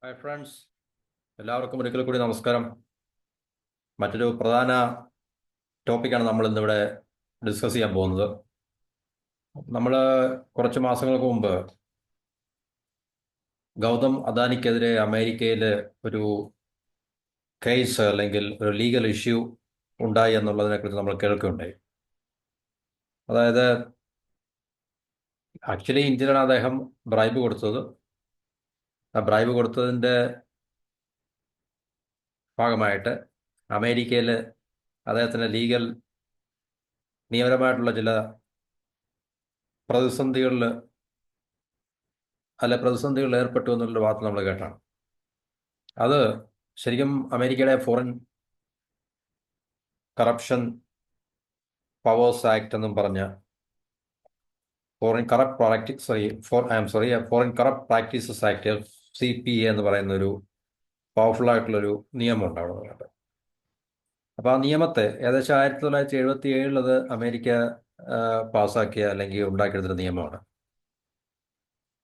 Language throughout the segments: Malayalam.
ഹായ് ഫ്രണ്ട്സ്, എല്ലാവർക്കും ഒരിക്കൽ കൂടി നമസ്കാരം. മറ്റൊരു പ്രധാന ടോപ്പിക്കാണ് നമ്മൾ ഇന്നിവിടെ ഡിസ്കസ് ചെയ്യാൻ പോകുന്നത്. നമ്മൾ കുറച്ച് മാസങ്ങൾക്ക് മുമ്പ് ഗൗതം അദാനിക്കെതിരെ അമേരിക്കയിൽ ഒരു കേസ് അല്ലെങ്കിൽ ഒരു ലീഗൽ ഇഷ്യൂ ഉണ്ടായി എന്നുള്ളതിനെക്കുറിച്ച് നമ്മൾ കേൾക്കുകയുണ്ടായി. അതായത് ആക്ച്വലി ഇന്ത്യയിലാണ് അദ്ദേഹം ബ്രൈബ് കൊടുത്തത്. ആ ബ്രൈബ് കൊടുത്തതിൻ്റെ ഭാഗമായിട്ട് അമേരിക്കയിൽ അദ്ദേഹത്തിന് നിയമപരമായിട്ടുള്ള ചില പ്രതിസന്ധികളിൽ പ്രതിസന്ധികളിൽ ഏർപ്പെട്ടു എന്നുള്ള വാർത്ത നമ്മൾ കേട്ടാണ്. അത് ശരിക്കും അമേരിക്കയുടെ ഫോറിൻ കറപ്ഷൻ പവേഴ്സ് ആക്ട് എന്നും പറഞ്ഞ foreign corrupt practices act CPA എന്ന് പറയുന്ന ഒരു പവർഫുൾ ആയിട്ടുള്ളൊരു നിയമമുണ്ട് അവിടെ നിന്നുണ്ട്. അപ്പോൾ ആ നിയമത്തെ ഏകദേശം 1977 അത് അമേരിക്ക പാസ്സാക്കിയ അല്ലെങ്കിൽ ഉണ്ടാക്കിയെടുത്തൊരു നിയമമാണ്.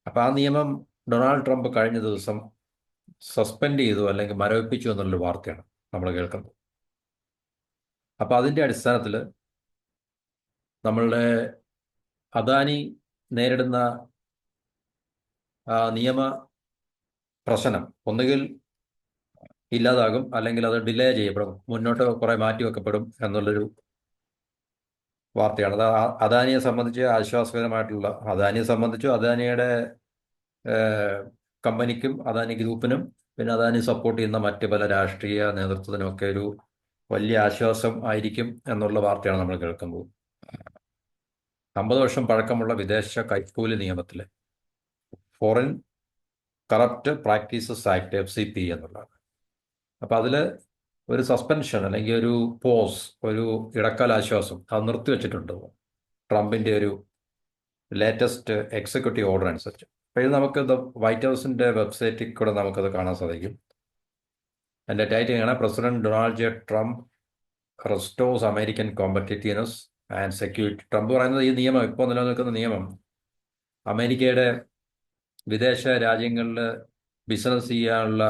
അപ്പോൾ ആ നിയമം ഡൊണാൾഡ് ട്രംപ് കഴിഞ്ഞ ദിവസം സസ്പെൻഡ് ചെയ്തു അല്ലെങ്കിൽ മരവിപ്പിച്ചു എന്നുള്ളൊരു വാർത്തയാണ് നമ്മൾ കേൾക്കുന്നത്. അപ്പോൾ അതിൻ്റെ അടിസ്ഥാനത്തിൽ നമ്മളുടെ അദാനി നേരിടുന്ന നിയമ പ്രശ്നം ഒന്നുകിൽ ഇല്ലാതാകും, അല്ലെങ്കിൽ അത് ഡിലേ ചെയ്യപ്പെടും, മുന്നോട്ട് കുറെ മാറ്റിവെക്കപ്പെടും എന്നുള്ളൊരു വാർത്തയാണ്. അത് അദാനിയെ സംബന്ധിച്ച് ആശ്വാസകരമായിട്ടുള്ള, അദാനിയെ സംബന്ധിച്ചു അദാനിയുടെ കമ്പനിക്കും അദാനി ഗ്രൂപ്പിനും പിന്നെ അദാനി സപ്പോർട്ട് ചെയ്യുന്ന മറ്റ് പല രാഷ്ട്രീയ നേതൃത്വത്തിനുമൊക്കെ ഒരു വലിയ ആശ്വാസം ആയിരിക്കും എന്നുള്ള വാർത്തയാണ് നമ്മൾ കേൾക്കുന്നത്. 50 വർഷം പഴക്കമുള്ള വിദേശ കൈക്കൂലി നിയമത്തിലെ foreign corrupt practices act FCPA എന്നുള്ളതാണ്. അപ്പം അതിൽ ഒരു സസ്പെൻഷൻ അല്ലെങ്കിൽ ഒരു പോസ്, ഒരു ഇടക്കാല ആശ്വാസം അത് നിർത്തിവെച്ചിട്ടുണ്ട് ട്രംപിൻ്റെ ഒരു ലേറ്റസ്റ്റ് എക്സിക്യൂട്ടീവ് ഓർഡർ അനുസരിച്ച്. അപ്പോൾ ഇത് നമുക്ക് വൈറ്റ് ഹൗസിൻ്റെ വെബ്സൈറ്റിൽ കൂടെ നമുക്കത് കാണാൻ സാധിക്കും. എൻ്റെ ടൈറ്റിൽ ആണ് president Donald J Trump restores American competitiveness and security. Trump പറയുന്നത് ഈ നിയമം, ഇപ്പോൾ നിലനിൽക്കുന്ന നിയമം അമേരിക്കയുടെ വിദേശ രാജ്യങ്ങളിൽ ബിസിനസ് ചെയ്യാനുള്ള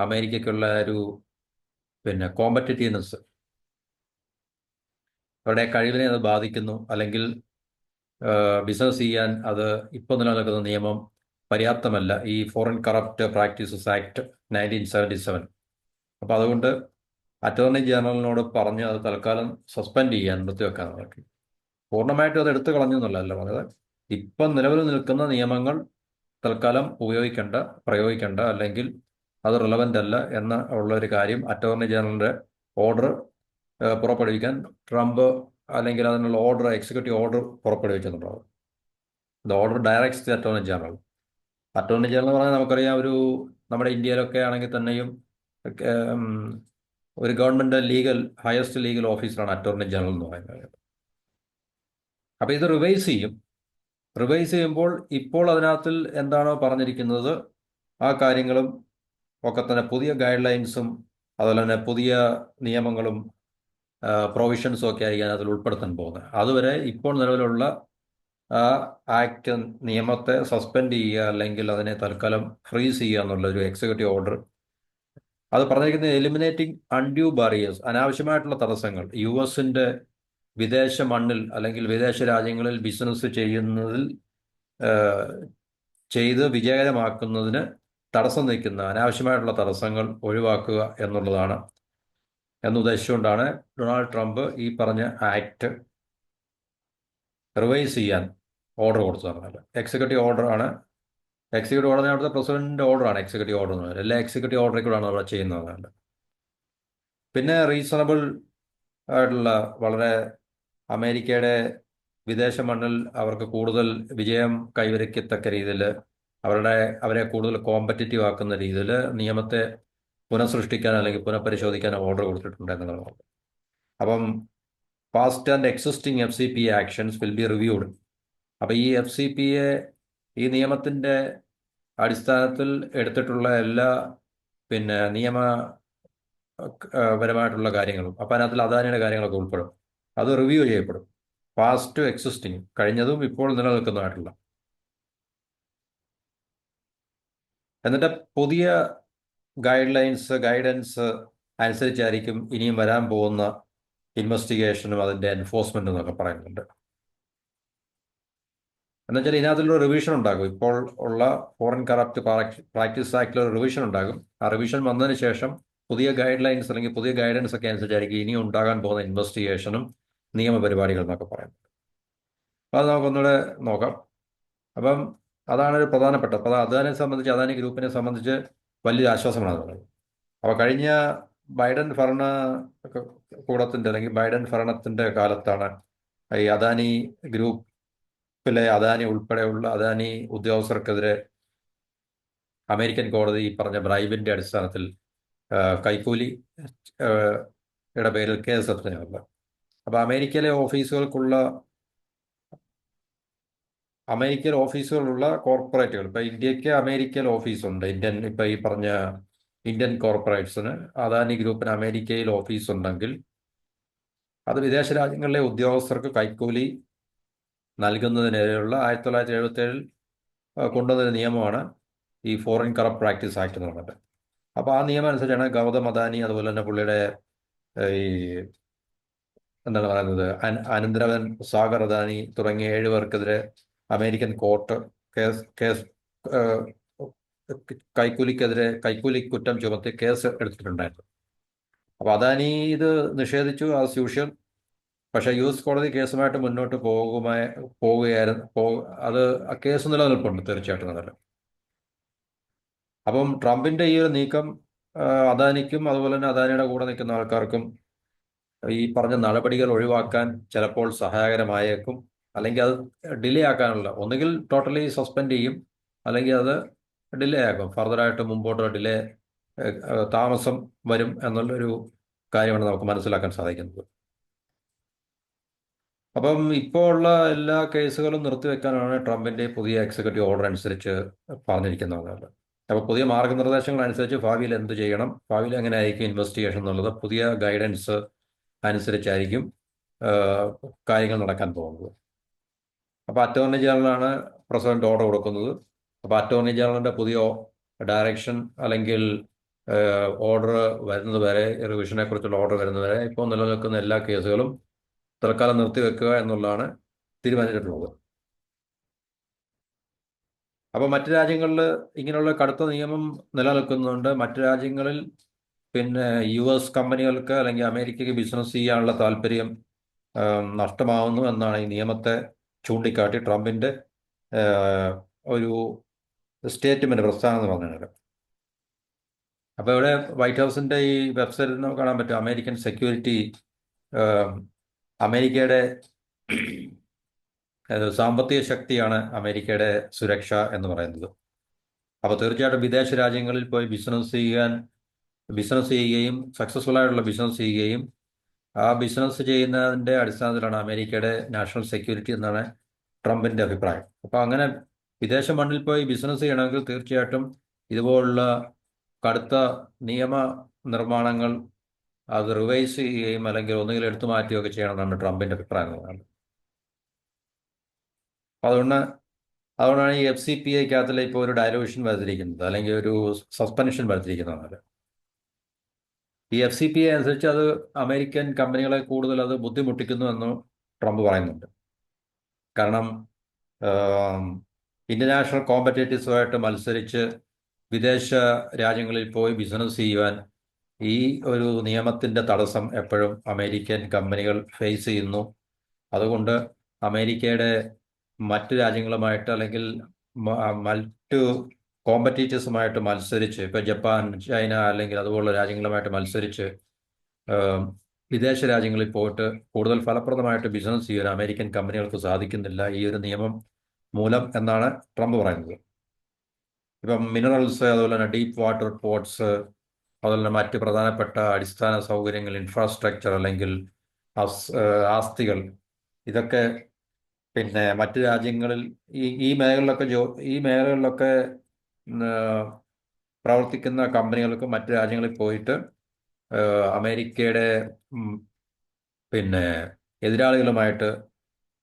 അമേരിക്കയ്ക്കുള്ള ഒരു കോമ്പറ്റീറ്റീവ്നെസ്, അവരുടെ കഴിവിനെ അത് ബാധിക്കുന്നു, അല്ലെങ്കിൽ ബിസിനസ് ചെയ്യാൻ അത് ഇപ്പോൾ നിലനിൽക്കുന്ന നിയമം പര്യാപ്തമല്ല, ഈ ഫോറിൻ കറപ്റ്റ് പ്രാക്ടീസസ് ആക്ട് 1977. അപ്പോൾ അതുകൊണ്ട് അറ്റോർണി ജനറലിനോട് പറഞ്ഞ് അത് തൽക്കാലം സസ്പെൻഡ് ചെയ്യാൻ, നിർത്തിവെക്കാൻ നോക്കി. പൂർണ്ണമായിട്ടും അത് എടുത്തു കളഞ്ഞു എന്നുള്ളതല്ല പറഞ്ഞത്. ഇപ്പം നിലവിൽ നിൽക്കുന്ന നിയമങ്ങൾ തൽക്കാലം പ്രയോഗിക്കേണ്ട, അല്ലെങ്കിൽ അത് റിലവൻ്റ് അല്ല എന്ന ഉള്ളൊരു കാര്യം അറ്റോർണി ജനറലിൻ്റെ ഓർഡർ പുറപ്പെടുവിക്കാൻ ട്രംപ്, അല്ലെങ്കിൽ അതിനുള്ള ഓർഡർ, എക്സിക്യൂട്ടീവ് ഓർഡർ പുറപ്പെടുവിച്ചെന്നുള്ളത്. The order directs the attorney general. Attorney general എന്ന് പറഞ്ഞാൽ നമുക്കറിയാം, നമ്മുടെ ഇന്ത്യയിലൊക്കെ ആണെങ്കിൽ തന്നെയും ഒരു ഗവൺമെൻറ് ഹയസ്റ്റ് ലീഗൽ ഓഫീസറാണ് അറ്റോർണി ജനറൽ എന്ന് പറയുന്നത്. അപ്പോൾ ഇത് റിവൈസ് ചെയ്യുമ്പോൾ ഇപ്പോൾ അതിനകത്തിൽ എന്താണോ പറഞ്ഞിരിക്കുന്നത് ആ കാര്യങ്ങളും ഒക്കെ തന്നെ പുതിയ ഗൈഡ് ലൈൻസും അതുപോലെ തന്നെ പുതിയ നിയമങ്ങളും പ്രൊവിഷൻസും ഒക്കെ ആയിരിക്കും അതിൽ ഉൾപ്പെടുത്താൻ പോകുന്നത്. അതുവരെ ഇപ്പോൾ നിലവിലുള്ള ആ ആക്ട് നിയമത്തെ സസ്പെൻഡ് ചെയ്യുക, അല്ലെങ്കിൽ അതിനെ തൽക്കാലം ഫ്രീസ് ചെയ്യുക എന്നുള്ളൊരു എക്സിക്യൂട്ടീവ് ഓർഡർ. അത് പറഞ്ഞിരിക്കുന്നത് എലിമിനേറ്റിംഗ് അൺഡ്യൂ ബാരിയേഴ്സ്, അനാവശ്യമായിട്ടുള്ള തടസ്സങ്ങൾ US-ന്റെ വിദേശ മണ്ണിൽ അല്ലെങ്കിൽ വിദേശ രാജ്യങ്ങളിൽ ബിസിനസ് ചെയ്ത് വിജയകരമാക്കുന്നതിന് തടസ്സം നിൽക്കുന്ന അനാവശ്യമായിട്ടുള്ള തടസ്സങ്ങൾ ഒഴിവാക്കുക എന്നുദ്ദേശിച്ചുകൊണ്ടാണ് ഡൊണാൾഡ് ട്രംപ് ഈ പറഞ്ഞ ആക്ട് റിവൈസ് ചെയ്യാൻ ഓർഡർ കൊടുത്തത്. എക്സിക്യൂട്ടീവ് ഓർഡറാണ്. എക്സിക്യൂട്ടീവ് ഓർഡർ അവിടുത്തെ പ്രസിഡന്റിന്റെ ഓർഡറാണ് എക്സിക്യൂട്ടീവ് ഓർഡർ എന്ന് പറയുന്നത്. എല്ലാ എക്സിക്യൂട്ടീവ് ഓർഡറിൽ കൂടെയാണ് അവിടെ ചെയ്യുന്നത്. പിന്നെ റീസണബിൾ ആയിട്ടുള്ള, വളരെ അമേരിക്കയുടെ വിദേശ മണ്ണിൽ അവർക്ക് കൂടുതൽ വിജയം കൈവരിക്കത്തക്ക രീതിയിൽ അവരെ കൂടുതൽ കോമ്പറ്റീറ്റീവ് ആക്കുന്ന രീതിയിൽ നിയമത്തെ പുനഃസൃഷ്ടിക്കാൻ അല്ലെങ്കിൽ പുനഃപരിശോധിക്കാൻ ഓർഡർ കൊടുത്തിട്ടുണ്ട് എന്നുള്ളതാണ്. അപ്പം past and existing FCPA actions will be reviewed. അപ്പോൾ ഈ നിയമത്തിൻ്റെ അടിസ്ഥാനത്തിൽ എടുത്തിട്ടുള്ള എല്ലാ നിയമപരമായിട്ടുള്ള കാര്യങ്ങളും, അപ്പം അതിനകത്തിൽ അദാനിയുടെ കാര്യങ്ങളൊക്കെ ഉൾപ്പെടും. അത് റിവ്യൂ ചെയ്യപ്പെടും. പാസ്റ്റ് എക്സിസ്റ്റിംഗ്, കഴിഞ്ഞതും ഇപ്പോൾ നിലനിൽക്കുന്നതായിട്ടുള്ള. എന്നിട്ട് പുതിയ ഗൈഡൻസ് അനുസരിച്ചായിരിക്കും ഇനിയും വരാൻ പോകുന്ന ഇൻവെസ്റ്റിഗേഷനും അതിൻ്റെ എൻഫോഴ്സ്മെന്റും എന്നൊക്കെ പറയുന്നുണ്ട്. എന്നുവെച്ചാൽ ഇതിനകത്തുള്ള റിവിഷൻ ഉണ്ടാകും. ഇപ്പോൾ ഉള്ള ഫോറിൻ കറപ്റ്റ് പ്രാക്ടീസ് ആക്ടിൽ ഒരു റിവിഷൻ ഉണ്ടാകും. ആ റിവിഷൻ വന്നതിന് ശേഷം പുതിയ ഗൈഡ് ലൈൻസ് അല്ലെങ്കിൽ പുതിയ ഗൈഡൻസ് ഒക്കെ അനുസരിച്ചായിരിക്കും ഇനി ഉണ്ടാകാൻ പോകുന്ന ഇൻവെസ്റ്റിഗേഷനും നിയമപരിപാടികൾ എന്നൊക്കെ പറയുന്നത്. അപ്പോൾ അത് നമുക്കൊന്നുകൂടെ നോക്കാം. അപ്പം അതാണ് ഒരു പ്രധാനപ്പെട്ട. അപ്പോൾ അത് അദാനിയെ സംബന്ധിച്ച്, അദാനി ഗ്രൂപ്പിനെ സംബന്ധിച്ച് വലിയൊരു ആശ്വാസമാണ് അതുള്ളത്. അപ്പോൾ കഴിഞ്ഞ ബൈഡൻ കൂടത്തിൻ്റെ അല്ലെങ്കിൽ ബൈഡൻ ഭരണത്തിൻ്റെ കാലത്താണ് ഈ അദാനി ഗ്രൂപ്പിലെ അദാനി ഉൾപ്പെടെയുള്ള അദാനി ഉദ്യോഗസ്ഥർക്കെതിരെ അമേരിക്കൻ കോടതി ഈ പറഞ്ഞ ബ്രൈബിന്റെ അടിസ്ഥാനത്തിൽ കൈക്കൂലി യുടെ പേരിൽ കേസ് എടുത്തത്. അപ്പോൾ അമേരിക്കൻ ഓഫീസുകളുള്ള കോർപ്പറേറ്റുകൾ, ഇപ്പൊ ഇന്ത്യക്ക് അമേരിക്കൻ ഓഫീസുണ്ട്. ഇപ്പൊ ഈ പറഞ്ഞ ഇന്ത്യൻ കോർപ്പറേറ്റ്സിന്, അദാനി ഗ്രൂപ്പിന് അമേരിക്കയിൽ ഓഫീസ് ഉണ്ടെങ്കിൽ അത് വിദേശ രാജ്യങ്ങളിലെ ഉദ്യോഗസ്ഥർക്ക് കൈക്കൂലി നൽകുന്നതിനെതിരെയുള്ള 1977 കൊണ്ടുവന്നൊരു നിയമമാണ് ഈ ഫോറിൻ കറപ്റ്റ് പ്രാക്ടീസ് ആക്ട് എന്ന് പറഞ്ഞിട്ട്. അപ്പോൾ ആ നിയമം അനുസരിച്ചാണ് ഗൗതം അദാനി, അതുപോലെ തന്നെ പുള്ളിയുടെ ഈ എന്താണ് പറയുന്നത്, അനന്തരവൻ സാഗർ അദാനി തുടങ്ങിയ 7 പേർക്കെതിരെ അമേരിക്കൻ കോർട്ട് കേസ് കൈക്കൂലി കുറ്റം ചുമത്തി കേസ് എടുത്തിട്ടുണ്ടായിരുന്നു. അപ്പോൾ അദാനി ഇത് നിഷേധിച്ചു ആസ് യൂഷ്വൽ. പക്ഷേ US കോടതി കേസുമായിട്ട് മുന്നോട്ട് പോവുകയായിരുന്നു. അത് ആ കേസ് നിലനിൽപ്പുണ്ട് തീർച്ചയായിട്ടും അതല്ല. അപ്പം ട്രംപിന്റെ ഈ ഒരു നീക്കം അദാനിക്കും അതുപോലെ തന്നെ അദാനിയുടെ കൂടെ നിൽക്കുന്ന ആൾക്കാർക്കും ഈ പറഞ്ഞ നടപടികൾ ഒഴിവാക്കാൻ ചിലപ്പോൾ സഹായകരമായേക്കും. അല്ലെങ്കിൽ അത് ഡിലേ ആക്കാനുള്ള, ഒന്നുകിൽ ടോട്ടലി സസ്പെൻഡ് ചെയ്യും, അല്ലെങ്കിൽ അത് ഡിലേ ആക്കും. ഫർദറായിട്ട് മുമ്പോട്ട് ഡിലേ താമസം വരും എന്നുള്ളൊരു കാര്യമാണ് നമുക്ക് മനസ്സിലാക്കാൻ സാധിക്കുന്നത്. അപ്പം ഇപ്പോൾ ഉള്ള എല്ലാ കേസുകളും നിർത്തിവെക്കാനാണ് ട്രംപിന്റെ പുതിയ എക്സിക്യൂട്ടീവ് ഓർഡർ അനുസരിച്ച് പറഞ്ഞിരിക്കുന്നത്. അപ്പോൾ പുതിയ മാർഗനിർദ്ദേശങ്ങൾ അനുസരിച്ച് ഭാവിയിൽ എന്ത് ചെയ്യണം, ഭാവിയിൽ എങ്ങനെ ആയിരിക്കും ഇൻവെസ്റ്റിഗേഷൻ എന്നുള്ളത് പുതിയ ഗൈഡൻസ് അനുസരിച്ചായിരിക്കും കാര്യങ്ങൾ നടക്കാൻ പോകുന്നത്. അപ്പോൾ അറ്റോർണി ജനറലാണ് പ്രസിഡന്റ് ഓർഡർ കൊടുക്കുന്നത്. അപ്പോൾ അറ്റോർണി ജനറലിന്റെ പുതിയ ഡയറക്ഷൻ അല്ലെങ്കിൽ ഓർഡർ വരുന്നത് വരെ, റിവിഷനെ കുറിച്ചുള്ള ഓർഡർ വരുന്നത് വരെ ഇപ്പോൾ നിലനിൽക്കുന്ന എല്ലാ കേസുകളും തൽക്കാലം നിർത്തിവെക്കുക എന്നുള്ളതാണ് തീരുമാനിച്ചിട്ടുള്ളത്. അപ്പോൾ മറ്റു രാജ്യങ്ങളിൽ ഇങ്ങനെയുള്ള കടുത്ത നിയമം നിലനിൽക്കുന്നുണ്ട്. മറ്റു രാജ്യങ്ങളിൽ പിന്നെ US കമ്പനികൾക്ക് അല്ലെങ്കിൽ അമേരിക്കയ്ക്ക് ബിസിനസ് ചെയ്യാനുള്ള താല്പര്യം നഷ്ടമാവുന്നു എന്നാണ് ഈ നിയമത്തെ ചൂണ്ടിക്കാട്ടി ട്രംപിന്റെ ഒരു സ്റ്റേറ്റ്മെന്റ്, പ്രസ്താവന എന്ന് പറഞ്ഞത്. അപ്പോൾ ഇവിടെ വൈറ്റ് ഹൗസിന്റെ ഈ വെബ്സൈറ്റിൽ നമുക്ക് കാണാൻ പറ്റും, അമേരിക്കൻ സെക്യൂരിറ്റി, അമേരിക്കയുടെ സാമ്പത്തിക ശക്തിയാണ് അമേരിക്കയുടെ സുരക്ഷ എന്ന് പറയുന്നത്. അപ്പോൾ തീർച്ചയായിട്ടും വിദേശ രാജ്യങ്ങളിൽ പോയി ബിസിനസ് ചെയ്യുകയും സക്സസ്ഫുൾ ആയിട്ടുള്ള ബിസിനസ് ചെയ്യുകയും ആ ബിസിനസ് ചെയ്യുന്നതിൻ്റെ അടിസ്ഥാനത്തിലാണ് അമേരിക്കയുടെ നാഷണൽ സെക്യൂരിറ്റി എന്നാണ് ട്രംപിന്റെ അഭിപ്രായം. അപ്പോൾ അങ്ങനെ വിദേശ മണ്ണിൽ പോയി ബിസിനസ് ചെയ്യണമെങ്കിൽ തീർച്ചയായിട്ടും ഇതുപോലുള്ള കടുത്ത നിയമ നിർമ്മാണങ്ങൾ അത് റിവൈസ് ചെയ്യുകയും അല്ലെങ്കിൽ ഒന്നുകിൽ എടുത്തു മാറ്റുകയൊക്കെ ചെയ്യണമെന്നാണ് ട്രംപിന്റെ അഭിപ്രായം. അതുകൊണ്ടാണ് ഈ FCPA ഇപ്പോൾ ഒരു ഡയലൂഷൻ വരുത്തിയിരിക്കുന്നത്, അല്ലെങ്കിൽ ഒരു സസ്പെൻഷൻ വരുത്തിയിരിക്കുന്നത്. ഈ FCPA അനുസരിച്ച് അത് അമേരിക്കൻ കമ്പനികളെ കൂടുതൽ അത് ബുദ്ധിമുട്ടിക്കുന്നു എന്ന് ട്രംപ് പറയുന്നുണ്ട്. കാരണം ഇന്റർനാഷണൽ കോമ്പറ്റേറ്റീവ്സുമായിട്ട് മത്സരിച്ച് വിദേശ രാജ്യങ്ങളിൽ പോയി ബിസിനസ് ചെയ്യുവാൻ ഈ ഒരു നിയമത്തിന്റെ തടസ്സം എപ്പോഴും അമേരിക്കൻ കമ്പനികൾ ഫേസ് ചെയ്യുന്നു. അതുകൊണ്ട് അമേരിക്കയുടെ മറ്റു രാജ്യങ്ങളുമായിട്ട് അല്ലെങ്കിൽ മറ്റു കോമ്പറ്റീറ്റേഴ്സുമായിട്ട് മത്സരിച്ച്, ഇപ്പൊ ജപ്പാൻ, ചൈന അല്ലെങ്കിൽ അതുപോലുള്ള രാജ്യങ്ങളുമായിട്ട് മത്സരിച്ച് വിദേശ രാജ്യങ്ങളിൽ പോയിട്ട് കൂടുതൽ ഫലപ്രദമായിട്ട് ബിസിനസ് ചെയ്യാൻ അമേരിക്കൻ കമ്പനികൾക്ക് സാധിക്കുന്നില്ല ഈ ഒരു നിയമം മൂലം എന്നാണ് ട്രംപ് പറയുന്നത്. ഇപ്പം മിനറൽസ്, അതുപോലെ തന്നെ ഡീപ്പ് വാട്ടർ പോർട്സ്, അതുപോലെ തന്നെ മറ്റ് പ്രധാനപ്പെട്ട അടിസ്ഥാന സൗകര്യങ്ങൾ, ഇൻഫ്രാസ്ട്രക്ചർ അല്ലെങ്കിൽ ആസ്തികൾ, ഇതൊക്കെ പിന്നെ മറ്റു രാജ്യങ്ങളിൽ ഈ മേഖലകളിലൊക്കെ പ്രവർത്തിക്കുന്ന കമ്പനികൾക്ക് മറ്റു രാജ്യങ്ങളിൽ പോയിട്ട് അമേരിക്കയുടെ പിന്നെ എതിരാളികളുമായിട്ട്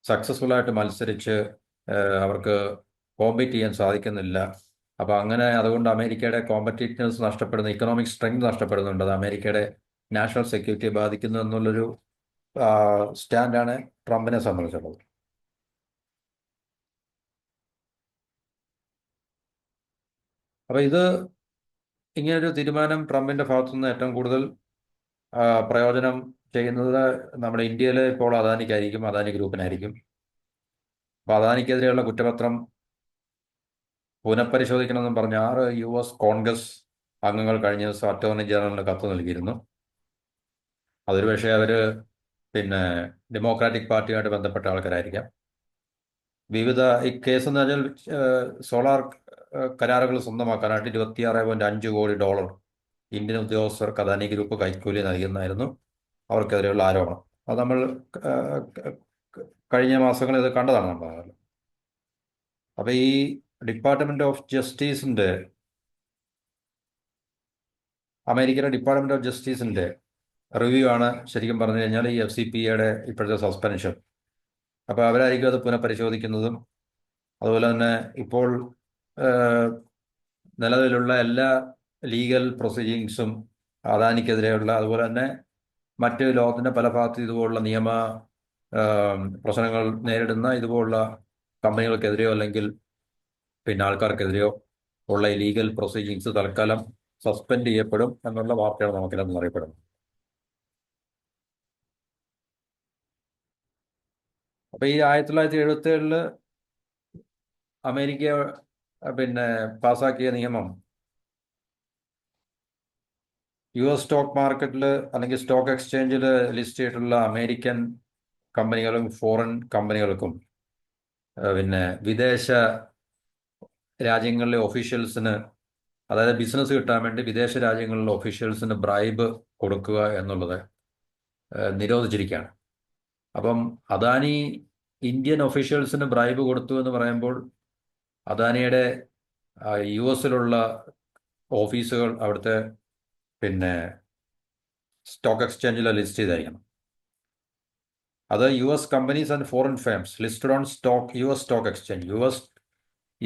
സക്സസ്ഫുൾ ആയിട്ട് മത്സരിച്ച് അവർക്ക് കോമ്പീറ്റ് ചെയ്യാൻ സാധിക്കുന്നില്ല അപ്പോൾ അങ്ങനെ അതുകൊണ്ട് അമേരിക്കയുടെ കോമ്പറ്റീറ്റ്നെസ് നഷ്ടപ്പെടുന്നു, ഇക്കണോമിക് സ്ട്രെങ്ത് നഷ്ടപ്പെടുന്നുണ്ട്, അത് അമേരിക്കയുടെ നാഷണൽ സെക്യൂരിറ്റിയെ ബാധിക്കുന്നു എന്നുള്ളൊരു സ്റ്റാൻഡാണ് ട്രംപിനെ സംബന്ധിച്ചുള്ളത്. അപ്പോൾ ഇങ്ങനൊരു തീരുമാനം ട്രംപിന്റെ ഭാഗത്തുനിന്ന് ഏറ്റവും കൂടുതൽ പ്രയോജനം ചെയ്യുന്നത് നമ്മുടെ ഇന്ത്യയിൽ ഇപ്പോൾ അദാനിക്കായിരിക്കും, അദാനി ഗ്രൂപ്പിനായിരിക്കും. അപ്പോൾ അദാനിക്കെതിരെയുള്ള കുറ്റപത്രം പുനഃപരിശോധിക്കണമെന്നും പറഞ്ഞ് 6 US കോൺഗ്രസ് അംഗങ്ങൾ കഴിഞ്ഞ ദിവസം അറ്റോർണി ജനറലിന് കത്ത് നൽകിയിരുന്നു. അതൊരു പക്ഷേ അവർ പിന്നെ ഡെമോക്രാറ്റിക് പാർട്ടിയുമായിട്ട് ബന്ധപ്പെട്ട ആൾക്കാരായിരിക്കാം. വിവിധ ഈ കേസ് എന്ന് പറഞ്ഞാൽ സോളാർ കരാറുകൾ സ്വന്തമാക്കാനായിട്ട് $26.5 കോടി ഇന്ത്യൻ ഉദ്യോഗസ്ഥർക്ക് അദാനി ഗ്രൂപ്പ് കൈക്കൂലി നൽകുന്നതായിരുന്നു അവർക്കെതിരെയുള്ള ആരോപണം. അത് നമ്മൾ കഴിഞ്ഞ മാസങ്ങളിൽ ഇത് കണ്ടതാണ് നമ്മൾ. അപ്പോൾ ഈ ഡിപ്പാർട്ട്മെന്റ് ഓഫ് ജസ്റ്റിസിന്റെ അമേരിക്കയിലെ ഡിപ്പാർട്ട്മെന്റ് ഓഫ് ജസ്റ്റിസിന്റെ റിവ്യൂ ആണ് ശരിക്കും പറഞ്ഞു കഴിഞ്ഞാൽ ഈ FCPAയുടെ ഇപ്പോഴത്തെ സസ്പെൻഷൻ. അപ്പോൾ അവരായിരിക്കും അത് പുനഃപരിശോധിക്കുന്നതും. അതുപോലെ തന്നെ ഇപ്പോൾ നിലവിലുള്ള എല്ലാ ലീഗൽ പ്രൊസീജിങ്സും അദാനിക്കെതിരെയുള്ള, അതുപോലെ തന്നെ മറ്റ് ലോകത്തിൻ്റെ പല ഭാഗത്തും ഇതുപോലുള്ള നിയമ പ്രശ്നങ്ങൾ നേരിടുന്ന ഇതുപോലുള്ള കമ്പനികൾക്കെതിരെയോ അല്ലെങ്കിൽ പിന്നെ ആൾക്കാർക്കെതിരെയോ ഉള്ള ഈ ലീഗൽ പ്രൊസീജിങ്സ് തൽക്കാലം സസ്പെൻഡ് ചെയ്യപ്പെടും എന്നുള്ള വാർത്തയാണ് നമുക്കിതെന്ന് അറിയപ്പെടുന്നത്. അപ്പോൾ ഈ 1977 അമേരിക്ക പിന്നെ പാസാക്കിയ നിയമം US സ്റ്റോക്ക് മാർക്കറ്റിൽ അല്ലെങ്കിൽ സ്റ്റോക്ക് എക്സ്ചേഞ്ചിൽ ലിസ്റ്റ് ചെയ്തിട്ടുള്ള അമേരിക്കൻ കമ്പനികളും ഫോറിൻ കമ്പനികൾക്കും പിന്നെ വിദേശ രാജ്യങ്ങളിലെ ഒഫീഷ്യൽസിന്, അതായത് ബിസിനസ് കിട്ടാൻ വേണ്ടി വിദേശ രാജ്യങ്ങളിലെ ഒഫീഷ്യൽസിന് ബ്രൈബ് കൊടുക്കുക എന്നുള്ളത് നിരോധിച്ചിരിക്കുകയാണ്. അപ്പം അദാനി ഇന്ത്യൻ ഒഫീഷ്യൽസിന് ബ്രൈബ് കൊടുത്തു എന്ന് പറയുമ്പോൾ അദാനിയുടെ US ഓഫീസുകൾ അവിടുത്തെ പിന്നെ സ്റ്റോക്ക് എക്സ്ചേഞ്ചിൽ ലിസ്റ്റ് ചെയ്തായിരിക്കണം. അത് US companies and foreign firms listed on US stock exchange,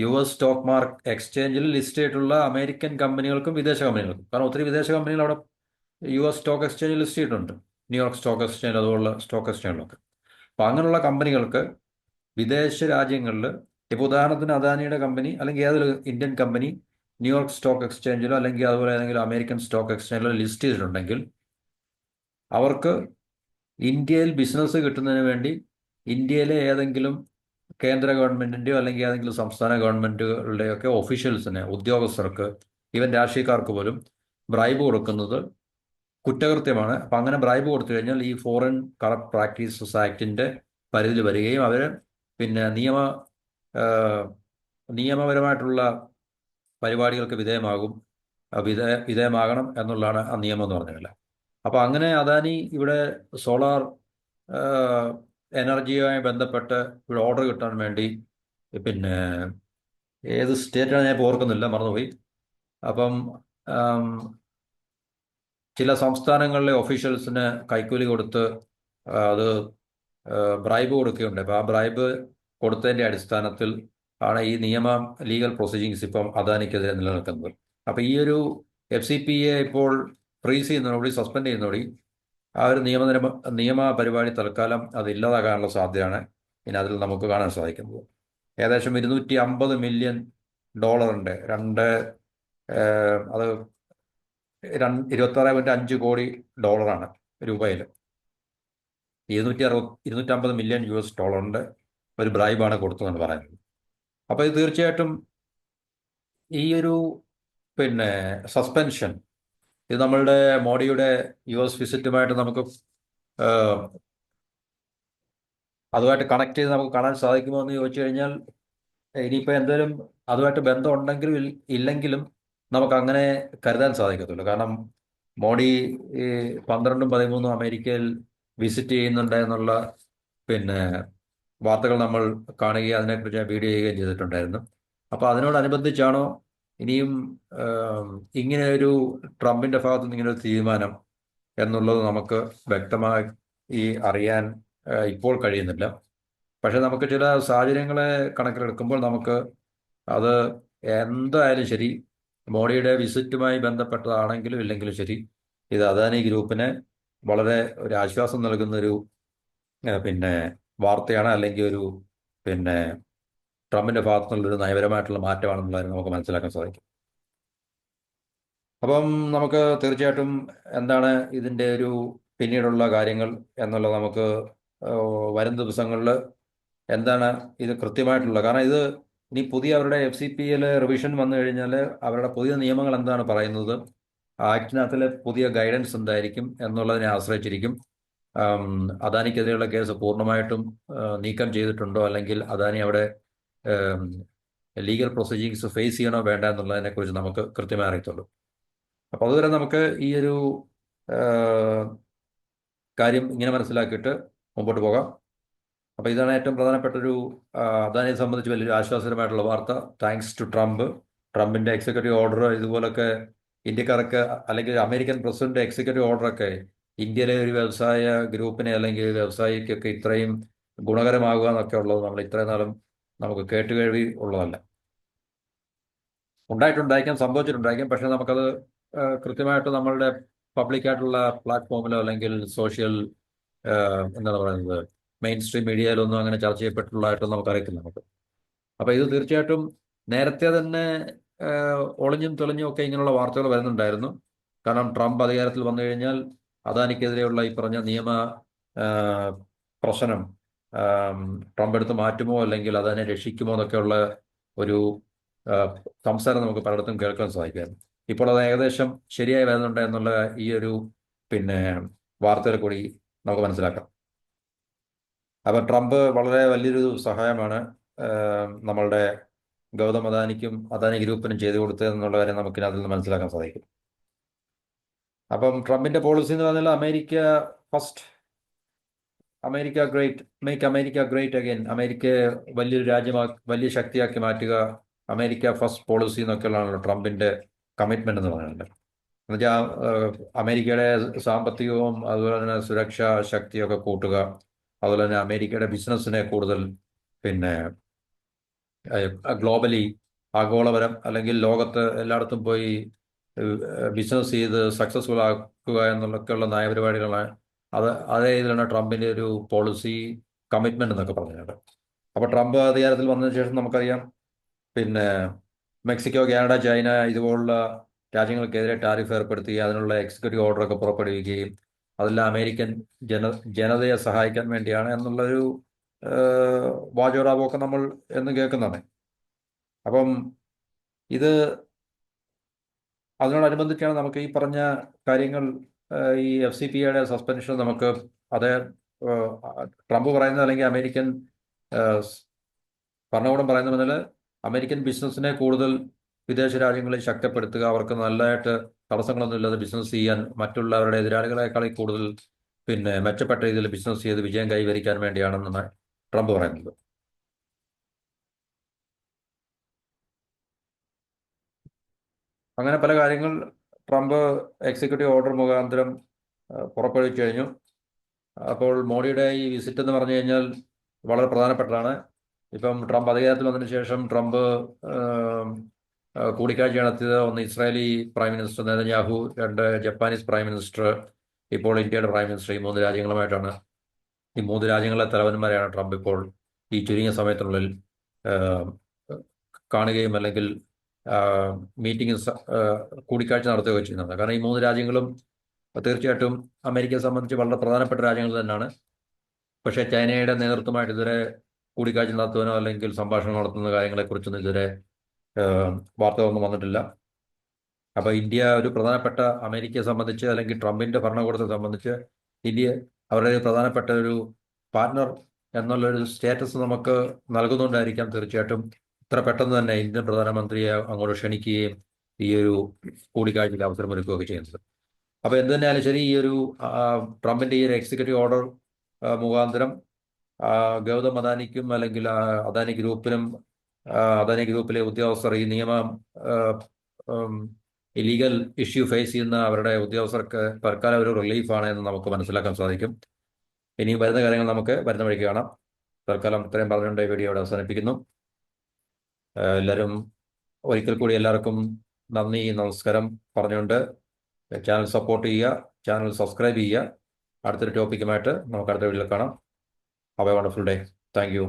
US stock എക്സ്ചേഞ്ചിൽ ലിസ്റ്റ് ചെയ്തിട്ടുള്ള അമേരിക്കൻ കമ്പനികൾക്കും വിദേശ കമ്പനികൾക്കും. കാരണം ഒത്തിരി വിദേശ കമ്പനികൾ അവിടെ US സ്റ്റോക്ക് എക്സ്ചേഞ്ചിൽ ലിസ്റ്റ് ചെയ്തിട്ടുണ്ട്, ന്യൂയോർക്ക് സ്റ്റോക്ക് എക്സ്ചേഞ്ച് അതുപോലുള്ള സ്റ്റോക്ക് എക്സ്ചേഞ്ചിലൊക്കെ. അപ്പോൾ അങ്ങനെയുള്ള കമ്പനികൾക്ക് വിദേശ രാജ്യങ്ങളിൽ, ഇപ്പോൾ ഉദാഹരണത്തിന് അദാനിയുടെ കമ്പനി അല്ലെങ്കിൽ ഏതൊരു ഇന്ത്യൻ കമ്പനി ന്യൂയോർക്ക് സ്റ്റോക്ക് എക്സ്ചേഞ്ചിലോ അല്ലെങ്കിൽ അതുപോലെ ഏതെങ്കിലും അമേരിക്കൻ സ്റ്റോക്ക് എക്സ്ചേഞ്ചിലോ ലിസ്റ്റ് ചെയ്തിട്ടുണ്ടെങ്കിൽ അവർക്ക് ഇന്ത്യയിൽ ബിസിനസ് കിട്ടുന്നതിന് വേണ്ടി ഇന്ത്യയിലെ ഏതെങ്കിലും കേന്ദ്ര ഗവൺമെൻറ്റിൻ്റെയോ അല്ലെങ്കിൽ ഏതെങ്കിലും സംസ്ഥാന ഗവൺമെൻറ്റുകളുടെയൊക്കെ ഒഫീഷ്യൽസിന്, ഉദ്യോഗസ്ഥർക്ക്, ഈവൻ രാഷ്ട്രീയക്കാർക്ക് പോലും ബ്രൈബ് കൊടുക്കുന്നത് കുറ്റകൃത്യമാണ്. അപ്പം അങ്ങനെ ബ്രൈബ് കൊടുത്തു കഴിഞ്ഞാൽ ഈ ഫോറിൻ കറപ്റ്റ് പ്രാക്ടീസസ് ആക്ടിൻ്റെ പരിധിയിൽ വരികയും അവർ പിന്നെ നിയമപരമായിട്ടുള്ള പരിപാടികൾക്ക് വിധേയമാകണം എന്നുള്ളതാണ് ആ നിയമം എന്ന് പറഞ്ഞില്ല. അപ്പോൾ അങ്ങനെ അദാനി ഇവിടെ സോളാർ എനർജിയുമായി ബന്ധപ്പെട്ട് ഇവിടെ ഓർഡർ കിട്ടാൻ വേണ്ടി പിന്നെ ഏത് സ്റ്റേറ്റാണ് ഞാൻ ഇപ്പോൾ ഓർക്കുന്നില്ല, മറന്നുപോയി. അപ്പം ചില സംസ്ഥാനങ്ങളിലെ ഒഫീഷ്യൽസിന് കൈക്കൂലി കൊടുത്ത് അത് ബ്രൈബ് കൊടുക്കുകയുണ്ട്. അപ്പോൾ ആ ബ്രൈബ് കൊടുത്തതിൻ്റെ അടിസ്ഥാനത്തിൽ ആണ് ഈ ലീഗൽ പ്രൊസീജിങ്സ് ഇപ്പം അദാനിക്കെതിരെ നിലനിൽക്കുന്നത്. അപ്പോൾ ഈ ഒരു FCPA ഇപ്പോൾ ഫ്രീസ് ചെയ്യുന്നതോടുകൂടി, സസ്പെൻഡ് ചെയ്യുന്നതോടുകൂടി ആ ഒരു നിയമ പരിപാടി തൽക്കാലം അത് ഇല്ലാതാകാനുള്ള സാധ്യതയാണ് ഇനി അതിൽ നമുക്ക് കാണാൻ സാധിക്കുന്നത്. ഏകദേശം $250 മില്യൺ അത് 26.5 കോടി രൂപയിൽ $250 മില്യൺ ഒരു ബ്രൈബാണ് കൊടുത്തതെന്ന് പറയുന്നത്. അപ്പോൾ ഇത് തീർച്ചയായിട്ടും ഈ ഒരു പിന്നെ സസ്പെൻഷൻ ഇത് നമ്മളുടെ മോഡിയുടെ US വിസിറ്റുമായിട്ട് നമുക്ക് അതുമായിട്ട് കണക്ട് ചെയ്ത് നമുക്ക് കാണാൻ സാധിക്കുമോ എന്ന് ചോദിച്ചു കഴിഞ്ഞാൽ ഇനിയിപ്പോൾ എന്തെങ്കിലും അതുമായിട്ട് ബന്ധം ഉണ്ടെങ്കിലും ഇല്ലെങ്കിലും നമുക്ക് അങ്ങനെ കരുതാൻ സാധിക്കത്തുള്ളൂ. കാരണം മോഡി 12ഉം 13ഉം അമേരിക്കയിൽ വിസിറ്റ് ചെയ്യുന്നുണ്ട് എന്നുള്ള പിന്നെ വാർത്തകൾ നമ്മൾ കാണുകയും അതിനെക്കുറിച്ച് വീഡിയോ ചെയ്യുകയും ചെയ്തിട്ടുണ്ടായിരുന്നു. അപ്പോൾ അതിനോടനുബന്ധിച്ചാണോ ഇനിയും ഇങ്ങനെ ഒരു ട്രംപിൻ്റെ ഭാഗത്തു നിന്ന് ഇങ്ങനെ ഒരു തീരുമാനം എന്നുള്ളത് നമുക്ക് വ്യക്തമായി അറിയാൻ ഇപ്പോൾ കഴിയുന്നില്ല. പക്ഷെ നമുക്ക് ചില സാഹചര്യങ്ങളെ കണക്കിലെടുക്കുമ്പോൾ നമുക്ക് അത് എന്തായാലും ശരി, മോഡിയുടെ വിസിറ്റുമായി ബന്ധപ്പെട്ടതാണെങ്കിലും ഇല്ലെങ്കിലും ശരി, ഇത് അദാനി ഗ്രൂപ്പിന് വളരെ ഒരു ആശ്വാസം നൽകുന്നൊരു പിന്നെ വാർത്തയാണ്, അല്ലെങ്കിൽ ഒരു പിന്നെ ട്രംപിന്റെ ഭാഗത്തു നിന്നുള്ളൊരു നയപരമായിട്ടുള്ള മാറ്റമാണെന്നുള്ളത് നമുക്ക് മനസ്സിലാക്കാൻ സാധിക്കും. അപ്പം നമുക്ക് തീർച്ചയായിട്ടും എന്താണ് ഇതിൻ്റെ ഒരു പിന്നീടുള്ള കാര്യങ്ങൾ എന്നുള്ളത് നമുക്ക് വരും ദിവസങ്ങളിൽ എന്താണ് ഇത് കൃത്യമായിട്ടുള്ള, കാരണം ഇത് ഇനി പുതിയ അവരുടെ FCPA റിവിഷൻ വന്നു കഴിഞ്ഞാൽ അവരുടെ പുതിയ നിയമങ്ങൾ എന്താണ് പറയുന്നത്, ആക്ടിനകത്തിലെ പുതിയ ഗൈഡൻസ് എന്തായിരിക്കും എന്നുള്ളതിനെ ആശ്രയിച്ചിരിക്കും അദാനിക്കെതിരെയുള്ള കേസ് പൂർണ്ണമായിട്ടും നീക്കം ചെയ്തിട്ടുണ്ടോ, അല്ലെങ്കിൽ അദാനി അവിടെ ലീഗൽ പ്രൊസീജിങ്സ് ഫേസ് ചെയ്യണോ വേണ്ട എന്നുള്ളതിനെക്കുറിച്ച് നമുക്ക് കൃത്യമായി അറിയത്തുള്ളൂ. അപ്പോൾ അതുവരെ നമുക്ക് ഈ ഒരു കാര്യം ഇങ്ങനെ മനസ്സിലാക്കിയിട്ട് മുമ്പോട്ട് പോകാം. അപ്പോൾ ഇതാണ് ഏറ്റവും പ്രധാനപ്പെട്ടൊരു അദാനിയെ സംബന്ധിച്ച് വലിയൊരു ആശ്വാസകരമായിട്ടുള്ള വാർത്ത. താങ്ക്സ് ടു ട്രംപിൻ്റെ എക്സിക്യൂട്ടീവ് ഓർഡർ ഇതുപോലൊക്കെ ഇന്ത്യക്കാർക്ക്, അല്ലെങ്കിൽ അമേരിക്കൻ പ്രസിഡന്റ് എക്സിക്യൂട്ടീവ് ഓർഡറൊക്കെ ഇന്ത്യയിലെ ഒരു വ്യവസായ ഗ്രൂപ്പിനെ അല്ലെങ്കിൽ വ്യവസായിക്കൊക്കെ ഇത്രയും ഗുണകരമാകുക എന്നൊക്കെ ഉള്ളത് നമ്മൾ ഇത്രയും നാളും നമുക്ക് കേട്ടുകേൾവി ഉള്ളതല്ല. ഉണ്ടായിട്ടുണ്ടായിരിക്കാം, സംഭവിച്ചിട്ടുണ്ടായിരിക്കാം, പക്ഷെ നമുക്കത് കൃത്യമായിട്ട് നമ്മളുടെ പബ്ലിക്കായിട്ടുള്ള പ്ലാറ്റ്ഫോമിലോ അല്ലെങ്കിൽ സോഷ്യൽ എന്താണ് പറയുന്നത് മെയിൻ സ്ട്രീം മീഡിയയിലൊന്നും അങ്ങനെ ചർച്ച ചെയ്യപ്പെട്ടുള്ളതായിട്ടൊന്നും നമുക്കറിയത്തില്ല നമുക്ക്. അപ്പോൾ ഇത് തീർച്ചയായിട്ടും നേരത്തെ തന്നെ ഒളിഞ്ഞും തെളിഞ്ഞും ഒക്കെ ഇങ്ങനെയുള്ള വാർത്തകൾ വരുന്നുണ്ടായിരുന്നു. കാരണം ട്രംപ് അധികാരത്തിൽ വന്നു കഴിഞ്ഞാൽ അദാനിക്കെതിരെയുള്ള ഈ പറഞ്ഞ നിയമ പ്രശ്നം ട്രംപ് എടുത്ത് മാറ്റുമോ അല്ലെങ്കിൽ അദാനെ രക്ഷിക്കുമോ എന്നൊക്കെയുള്ള ഒരു സംസാരം നമുക്ക് പലയിടത്തും കേൾക്കാൻ സാധിക്കായിരുന്നു. ഇപ്പോൾ അത് ഏകദേശം ശരിയായി വരുന്നുണ്ട് എന്നുള്ള ഈ ഒരു വാർത്തകൾ കൂടി നമുക്ക് മനസ്സിലാക്കാം. അപ്പം ട്രംപ് വളരെ വലിയൊരു സഹായമാണ് നമ്മളുടെ ഗൗതം അദാനിക്കും അദാനി ഗ്രൂപ്പിനും ചെയ്തു കൊടുത്തതെന്നുള്ള കാര്യം നമുക്ക് അതിൽ നിന്ന് മനസ്സിലാക്കാൻ സാധിക്കും. അപ്പം ട്രംപിന്റെ പോളിസി എന്ന് പറഞ്ഞാൽ America first, America great, make America great again, അമേരിക്കയെ വലിയൊരു വലിയ ശക്തിയാക്കി മാറ്റുക, അമേരിക്ക ഫസ്റ്റ് പോളിസി എന്നൊക്കെയുള്ളതാണല്ലോ ട്രംപിന്റെ കമ്മിറ്റ്മെന്റ് എന്ന് പറയുന്നത്. എന്നുവെച്ചാൽ അമേരിക്കയുടെ സാമ്പത്തികവും അതുപോലെ തന്നെ സുരക്ഷാ ശക്തിയൊക്കെ കൂട്ടുക, അതുപോലെ തന്നെ അമേരിക്കയുടെ ബിസിനസ്സിനെ കൂടുതൽ ഗ്ലോബലി ആഗോളപരം അല്ലെങ്കിൽ ലോകത്ത് എല്ലായിടത്തും പോയി ബിസിനസ് ചെയ്ത് സക്സസ്ഫുൾ ആക്കുക എന്നുള്ളൊക്കെയുള്ള നയപരിപാടികളാണ്. അതേ ഇതിലാണ് ട്രംപിൻ്റെ ഒരു പോളിസി കമ്മിറ്റ്മെന്റ് എന്നൊക്കെ പറഞ്ഞത്. അപ്പോൾ ട്രംപ് അധികാരത്തിൽ വന്നതിന് ശേഷം നമുക്കറിയാം മെക്സിക്കോ, കാനഡ, ചൈന ഇതുപോലുള്ള രാജ്യങ്ങൾക്കെതിരെ ടാരിഫ് ഏർപ്പെടുത്തുകയും അതിനുള്ള എക്സിക്യൂട്ടീവ് ഓർഡറൊക്കെ പുറപ്പെടുവിക്കുകയും അതെല്ലാം അമേരിക്കൻ ജനതയെ സഹായിക്കാൻ വേണ്ടിയാണ് എന്നുള്ളൊരു വാചോടാപമൊക്കെ നമ്മൾ എന്നും കേൾക്കുന്നതാണ്. അപ്പം ഇത് അതിനോടനുബന്ധിച്ചാണ് നമുക്ക് ഈ പറഞ്ഞ കാര്യങ്ങൾ, ഈ FCPA സസ്പെൻഷൻ നമുക്ക് അത് ട്രംപ് പറയുന്നത് അല്ലെങ്കിൽ അമേരിക്കൻ ഭരണകൂടം പറയുന്നത് മുതൽ അമേരിക്കൻ ബിസിനസ്സിനെ കൂടുതൽ വിദേശ രാജ്യങ്ങളിൽ ശക്തിപ്പെടുത്തുക, അവർക്ക് നല്ലതായിട്ട് തടസ്സങ്ങളൊന്നും ഇല്ലാതെ ബിസിനസ് ചെയ്യാൻ, മറ്റുള്ളവരുടെ എതിരാളികളെക്കാളിൽ കൂടുതൽ മെച്ചപ്പെട്ട രീതിയിൽ ബിസിനസ് ചെയ്ത് വിജയം കൈവരിക്കാൻ വേണ്ടിയാണെന്നാണ് ട്രംപ് പറയുന്നത്. അങ്ങനെ പല കാര്യങ്ങൾ ട്രംപ് എക്സിക്യൂട്ടീവ് ഓർഡർ മുഖാന്തരം പുറപ്പെടുവിച്ചു കഴിഞ്ഞു. അപ്പോൾ മോഡിയുടെ ഈ വിസിറ്റ് എന്ന് പറഞ്ഞു കഴിഞ്ഞാൽ വളരെ പ്രധാനപ്പെട്ടതാണ്. ഇപ്പം ട്രംപ് അധികാരത്തിൽ വന്നതിന് ശേഷം ട്രംപ് കൂടിക്കാഴ്ച നടത്തിയത്, ഒന്ന് ഇസ്രായേലി പ്രൈം മിനിസ്റ്റർ നെതന്യാഹു, രണ്ട് ജപ്പാനീസ് പ്രൈം മിനിസ്റ്റർ, ഇപ്പോൾ ഇന്ത്യയുടെ പ്രൈം മിനിസ്റ്റർ, ഈ 3 രാജ്യങ്ങളുമായിട്ടാണ്. ഈ 3 രാജ്യങ്ങളിലെ തലവന്മാരെയാണ് ട്രംപ് ഇപ്പോൾ ഈ ചുരുങ്ങിയ സമയത്തിനുള്ളിൽ കാണുകയും അല്ലെങ്കിൽ മീറ്റിംഗ് കൂടിക്കാഴ്ച നടത്തുകയും ചെയ്യുന്നത്. കാരണം ഈ 3 രാജ്യങ്ങളും തീർച്ചയായിട്ടും അമേരിക്കയെ സംബന്ധിച്ച് വളരെ പ്രധാനപ്പെട്ട രാജ്യങ്ങൾ തന്നെയാണ്. പക്ഷേ ചൈനയുടെ നേതൃത്വമായിട്ട് ഇതുവരെ കൂടിക്കാഴ്ച നടത്തുവാനോ അല്ലെങ്കിൽ സംഭാഷണം നടത്തുന്ന കാര്യങ്ങളെക്കുറിച്ചൊന്നും ഇതുവരെ വാർത്തകളൊന്നും വന്നിട്ടില്ല. അപ്പോൾ ഇന്ത്യ ഒരു പ്രധാനപ്പെട്ട, അമേരിക്കയെ സംബന്ധിച്ച് അല്ലെങ്കിൽ ട്രംപിന്റെ ഭരണകൂടത്തെ സംബന്ധിച്ച് ഇന്ത്യ അവരുടെ ഒരു പ്രധാനപ്പെട്ട ഒരു പാർട്ട്ണർ എന്നുള്ളൊരു സ്റ്റേറ്റസ് നമുക്ക് നൽകുന്നുകൊണ്ടായിരിക്കാം തീർച്ചയായിട്ടും ഇത്ര പെട്ടെന്ന് തന്നെ ഇന്ത്യൻ പ്രധാനമന്ത്രിയെ അങ്ങോട്ട് ക്ഷണിക്കുകയും ഈ ഒരു കൂടിക്കാഴ്ചയിൽ അവസരമൊരുക്കുകയൊക്കെ ചെയ്യുന്നത്. അപ്പോൾ എന്ത് തന്നെയാലും ശരി, ഈ ഒരു ട്രംപിന്റെ ഈ ഒരു എക്സിക്യൂട്ടീവ് ഓർഡർ മുഖാന്തരം ഗൗതം അദാനിക്കും അല്ലെങ്കിൽ അദാനി ഗ്രൂപ്പിനും അദാനി ഗ്രൂപ്പിലെ ഉദ്യോഗസ്ഥർ ഈ നിയമം ഇലീഗൽ ഇഷ്യൂ ഫേസ് ചെയ്യുന്ന അവരുടെ ഉദ്യോഗസ്ഥർക്ക് തൽക്കാലം ഒരു റിലീഫാണ് എന്ന് നമുക്ക് മനസ്സിലാക്കാൻ സാധിക്കും. ഇനിയും വരുന്ന കാര്യങ്ങൾ നമുക്ക് വരുന്ന വഴിക്ക് കാണാം. തൽക്കാലം ഇത്രയും പറഞ്ഞുകൊണ്ട് ഈ വീഡിയോ അവിടെ അവസാനിപ്പിക്കുന്നു. എല്ലാവരും ഒരിക്കൽ കൂടി എല്ലാവർക്കും നന്ദി, നമസ്കാരം പറഞ്ഞുകൊണ്ട് ചാനൽ സപ്പോർട്ട് ചെയ്യുക, ചാനൽ സബ്സ്ക്രൈബ് ചെയ്യുക. അടുത്തൊരു ടോപ്പിക്കുമായിട്ട് നമുക്ക് അടുത്ത വീഡിയോയിൽ കാണാം. Have A wonderful day. Thank you.